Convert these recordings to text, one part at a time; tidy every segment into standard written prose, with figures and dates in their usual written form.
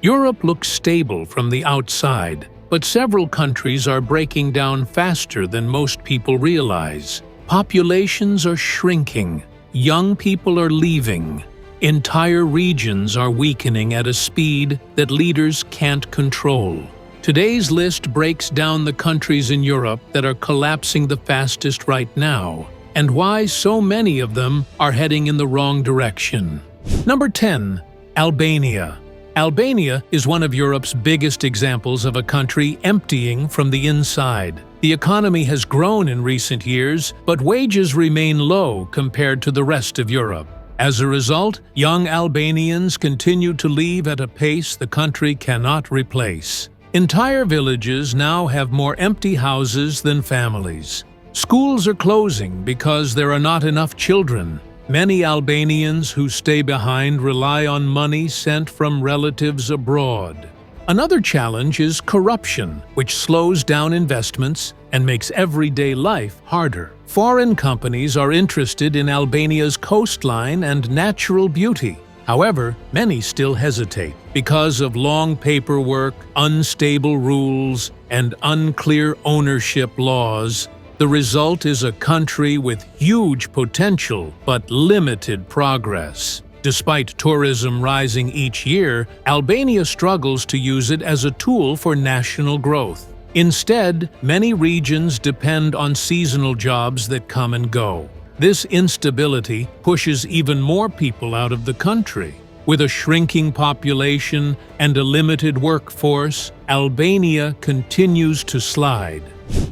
Europe looks stable from the outside, but several countries are breaking down faster than most people realize. Populations are shrinking, young people are leaving, entire regions are weakening at a speed that leaders can't control. Today's list breaks down the countries in Europe that are collapsing the fastest right now, and why so many of them are heading in the wrong direction. Number 10. Albania. Albania is one of Europe's biggest examples of a country emptying from the inside. The economy has grown in recent years, but wages remain low compared to the rest of Europe. As a result, young Albanians continue to leave at a pace the country cannot replace. Entire villages now have more empty houses than families. Schools are closing because there are not enough children. Many Albanians who stay behind rely on money sent from relatives abroad. Another challenge is corruption, which slows down investments and makes everyday life harder. Foreign companies are interested in Albania's coastline and natural beauty. However, many still hesitate because of long paperwork, unstable rules, and unclear ownership laws. The result is a country with huge potential but limited progress. Despite tourism rising each year, Albania struggles to use it as a tool for national growth. Instead, many regions depend on seasonal jobs that come and go. This instability pushes even more people out of the country. With a shrinking population and a limited workforce, Albania continues to slide.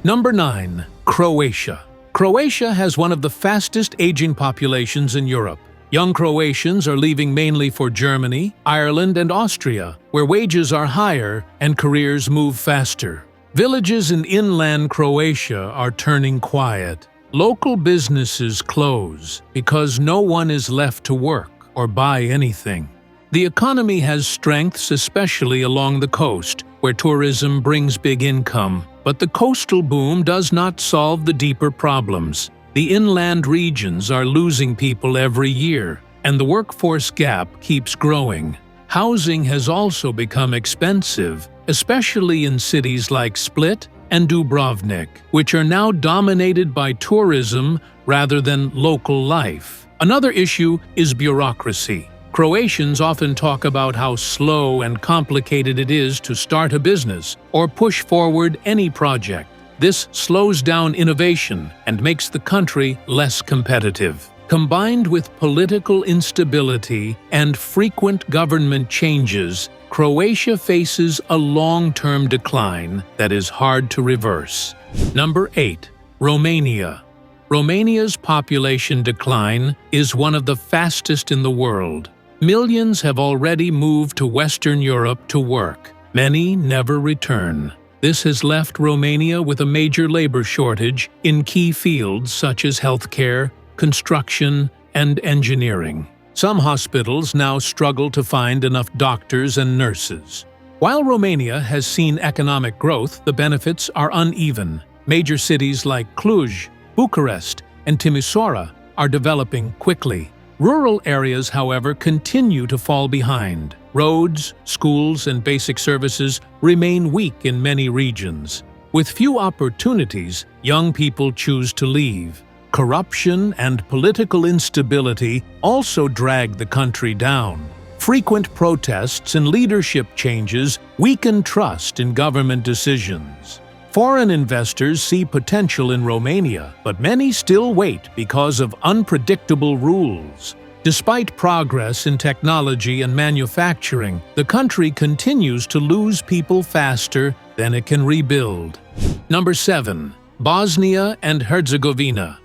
Number 9. Croatia. Croatia has one of the fastest aging populations in Europe. Young Croatians are leaving mainly for Germany, Ireland, and Austria, where wages are higher and careers move faster. Villages in inland Croatia are turning quiet. Local businesses close because no one is left to work or buy anything. The economy has strengths, especially along the coast, where tourism brings big income. But the coastal boom does not solve the deeper problems. The inland regions are losing people every year, and the workforce gap keeps growing. Housing has also become expensive, especially in cities like Split and Dubrovnik, which are now dominated by tourism rather than local life. Another issue is bureaucracy. Croatians often talk about how slow and complicated it is to start a business or push forward any project. This slows down innovation and makes the country less competitive. Combined with political instability and frequent government changes, Croatia faces a long-term decline that is hard to reverse. Number 8. Romania. Romania's population decline is one of the fastest in the world. Millions have already moved to Western Europe to work. Many never return. This has left Romania with a major labor shortage in key fields such as healthcare, construction, and engineering. Some hospitals now struggle to find enough doctors and nurses. While Romania has seen economic growth, the benefits are uneven. Major cities like Cluj, Bucharest, and Timisoara are developing quickly. Rural areas, however, continue to fall behind. Roads, schools, and basic services remain weak in many regions. With few opportunities, young people choose to leave. Corruption and political instability also drag the country down. Frequent protests and leadership changes weaken trust in government decisions. Foreign investors see potential in Romania, but many still wait because of unpredictable rules. Despite progress in technology and manufacturing, the country continues to lose people faster than it can rebuild. Number 7. Bosnia and Herzegovina.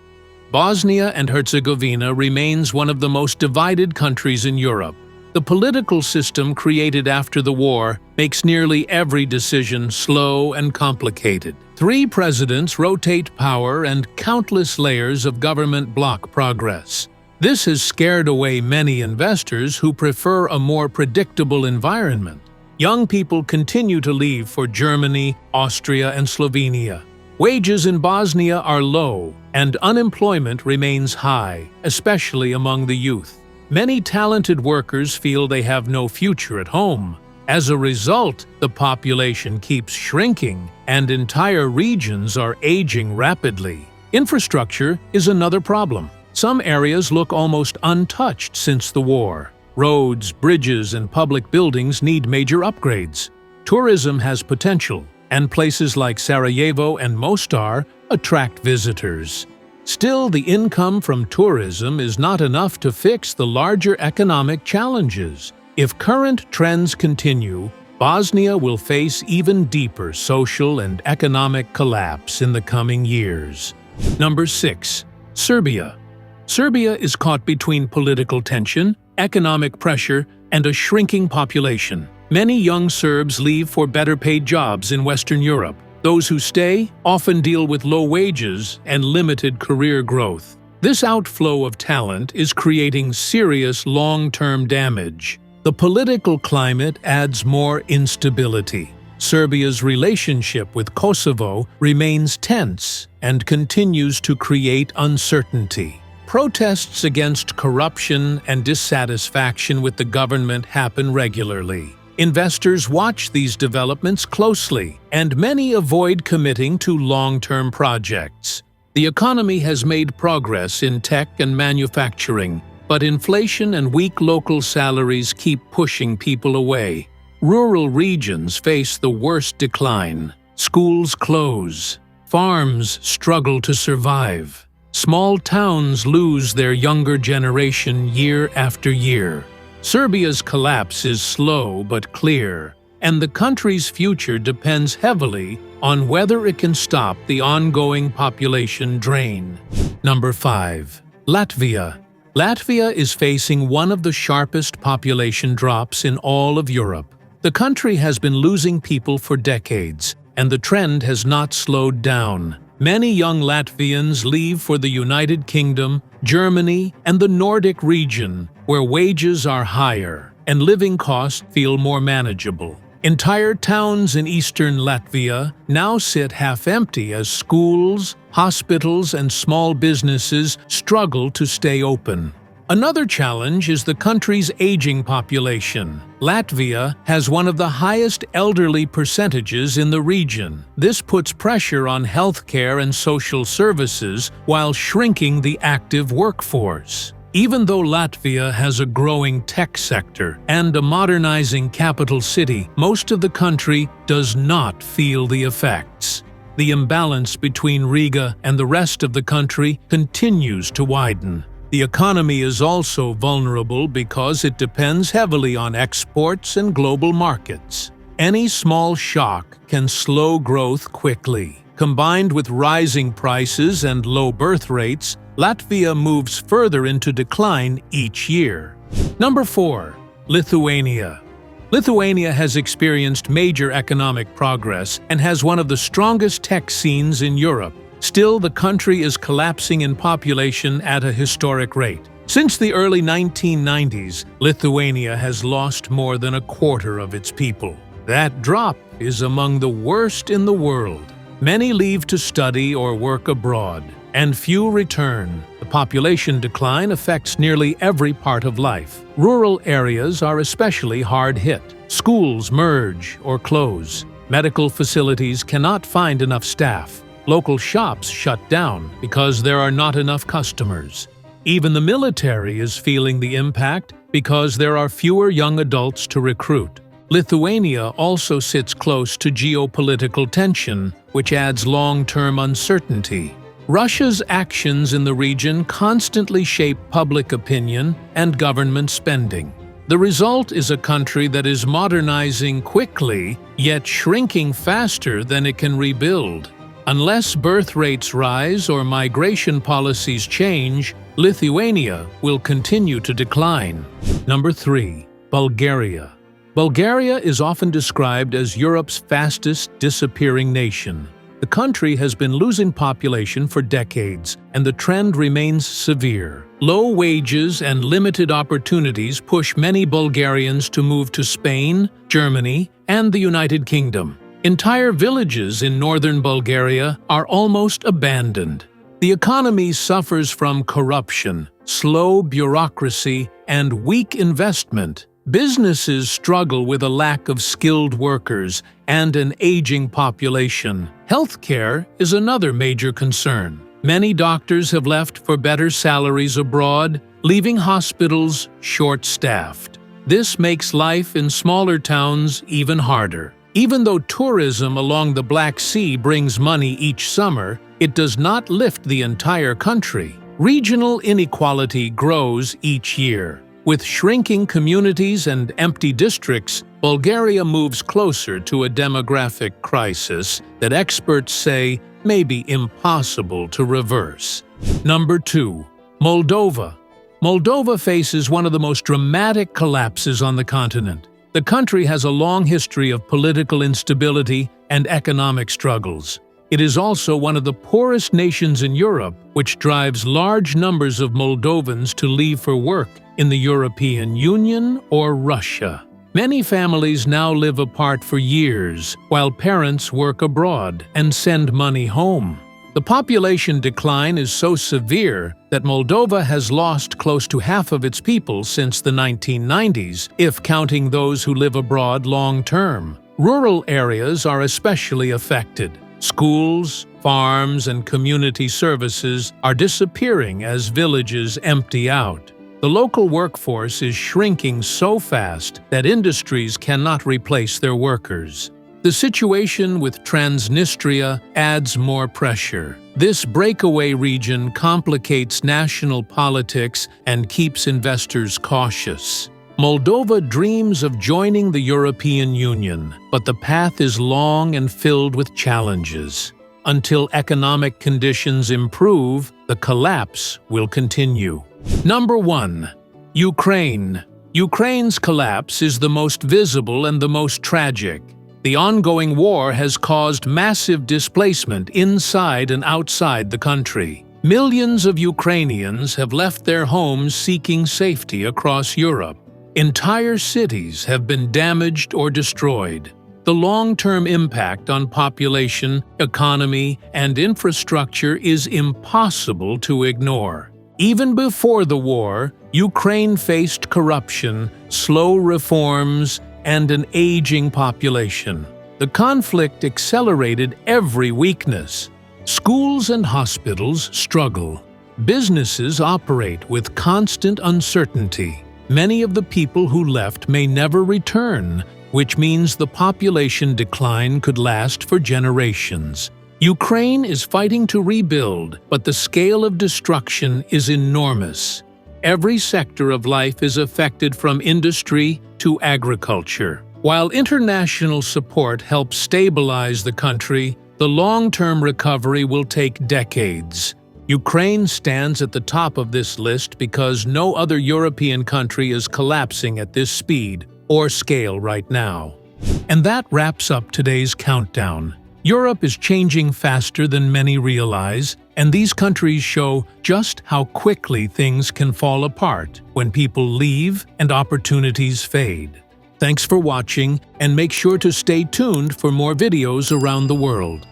Bosnia and Herzegovina remains one of the most divided countries in Europe. The political system created after the war makes nearly every decision slow and complicated. 3 presidents rotate power and countless layers of government block progress. This has scared away many investors who prefer a more predictable environment. Young people continue to leave for Germany, Austria, and Slovenia. Wages in Bosnia are low, and unemployment remains high, especially among the youth. Many talented workers feel they have no future at home. As a result, the population keeps shrinking and entire regions are aging rapidly. Infrastructure is another problem. Some areas look almost untouched since the war. Roads, bridges, and public buildings need major upgrades. Tourism has potential, and places like Sarajevo and Mostar attract visitors. Still, the income from tourism is not enough to fix the larger economic challenges. If current trends continue, Bosnia will face even deeper social and economic collapse in the coming years. Number 6. Serbia. Serbia is caught between political tension, economic pressure, and a shrinking population. Many young Serbs leave for better-paid jobs in Western Europe. Those who stay often deal with low wages and limited career growth. This outflow of talent is creating serious long-term damage. The political climate adds more instability. Serbia's relationship with Kosovo remains tense and continues to create uncertainty. Protests against corruption and dissatisfaction with the government happen regularly. Investors watch these developments closely, and many avoid committing to long-term projects. The economy has made progress in tech and manufacturing, but inflation and weak local salaries keep pushing people away. Rural regions face the worst decline. Schools close. Farms struggle to survive. Small towns lose their younger generation year after year. Serbia's collapse is slow but clear, and the country's future depends heavily on whether it can stop the ongoing population drain. Number 5. Latvia. Latvia is facing one of the sharpest population drops in all of Europe. The country has been losing people for decades, and the trend has not slowed down. Many young Latvians leave for the United Kingdom, Germany, and the Nordic region, where wages are higher and living costs feel more manageable. Entire towns in eastern Latvia now sit half-empty as schools, hospitals, and small businesses struggle to stay open. Another challenge is the country's aging population. Latvia has one of the highest elderly percentages in the region. This puts pressure on healthcare and social services while shrinking the active workforce. Even though Latvia has a growing tech sector and a modernizing capital city, most of the country does not feel the effects. The imbalance between Riga and the rest of the country continues to widen. The economy is also vulnerable because it depends heavily on exports and global markets. Any small shock can slow growth quickly. Combined with rising prices and low birth rates, Latvia moves further into decline each year. Number 4. Lithuania. Lithuania has experienced major economic progress and has one of the strongest tech scenes in Europe. Still, the country is collapsing in population at a historic rate. Since the early 1990s, Lithuania has lost more than a quarter of its people. That drop is among the worst in the world. Many leave to study or work abroad, and few return. The population decline affects nearly every part of life. Rural areas are especially hard hit. Schools merge or close. Medical facilities cannot find enough staff. Local shops shut down because there are not enough customers. Even the military is feeling the impact because there are fewer young adults to recruit. Lithuania also sits close to geopolitical tension, which adds long-term uncertainty. Russia's actions in the region constantly shape public opinion and government spending. The result is a country that is modernizing quickly, yet shrinking faster than it can rebuild. Unless birth rates rise or migration policies change, Lithuania will continue to decline. Number 3. Bulgaria. Bulgaria is often described as Europe's fastest disappearing nation. The country has been losing population for decades, and the trend remains severe. Low wages and limited opportunities push many Bulgarians to move to Spain, Germany, and the United Kingdom. Entire villages in northern Bulgaria are almost abandoned. The economy suffers from corruption, slow bureaucracy, and weak investment. Businesses struggle with a lack of skilled workers and an aging population. Healthcare is another major concern. Many doctors have left for better salaries abroad, leaving hospitals short-staffed. This makes life in smaller towns even harder. Even though tourism along the Black Sea brings money each summer, it does not lift the entire country. Regional inequality grows each year. With shrinking communities and empty districts, Bulgaria moves closer to a demographic crisis that experts say may be impossible to reverse. Number 2. Moldova. Moldova faces one of the most dramatic collapses on the continent. The country has a long history of political instability and economic struggles. It is also one of the poorest nations in Europe, which drives large numbers of Moldovans to leave for work in the European Union or Russia. Many families now live apart for years, while parents work abroad and send money home. The population decline is so severe that Moldova has lost close to half of its people since the 1990s, if counting those who live abroad long-term. Rural areas are especially affected. Schools, farms, and community services are disappearing as villages empty out. The local workforce is shrinking so fast that industries cannot replace their workers. The situation with Transnistria adds more pressure. This breakaway region complicates national politics and keeps investors cautious. Moldova dreams of joining the European Union, but the path is long and filled with challenges. Until economic conditions improve, the collapse will continue. Number 1. Ukraine. Ukraine's collapse is the most visible and the most tragic. The ongoing war has caused massive displacement inside and outside the country. Millions of Ukrainians have left their homes seeking safety across Europe. Entire cities have been damaged or destroyed. The long-term impact on population, economy, and infrastructure is impossible to ignore. Even before the war, Ukraine faced corruption, slow reforms, and an aging population. The conflict accelerated every weakness. Schools and hospitals struggle. Businesses operate with constant uncertainty. Many of the people who left may never return, which means the population decline could last for generations. Ukraine is fighting to rebuild, but the scale of destruction is enormous. Every sector of life is affected, from industry to agriculture. While international support helps stabilize the country, the long-term recovery will take decades. Ukraine stands at the top of this list because no other European country is collapsing at this speed or scale right now. And that wraps up today's countdown. Europe is changing faster than many realize, and these countries show just how quickly things can fall apart when people leave and opportunities fade. Thanks for watching, and make sure to stay tuned for more videos around the world.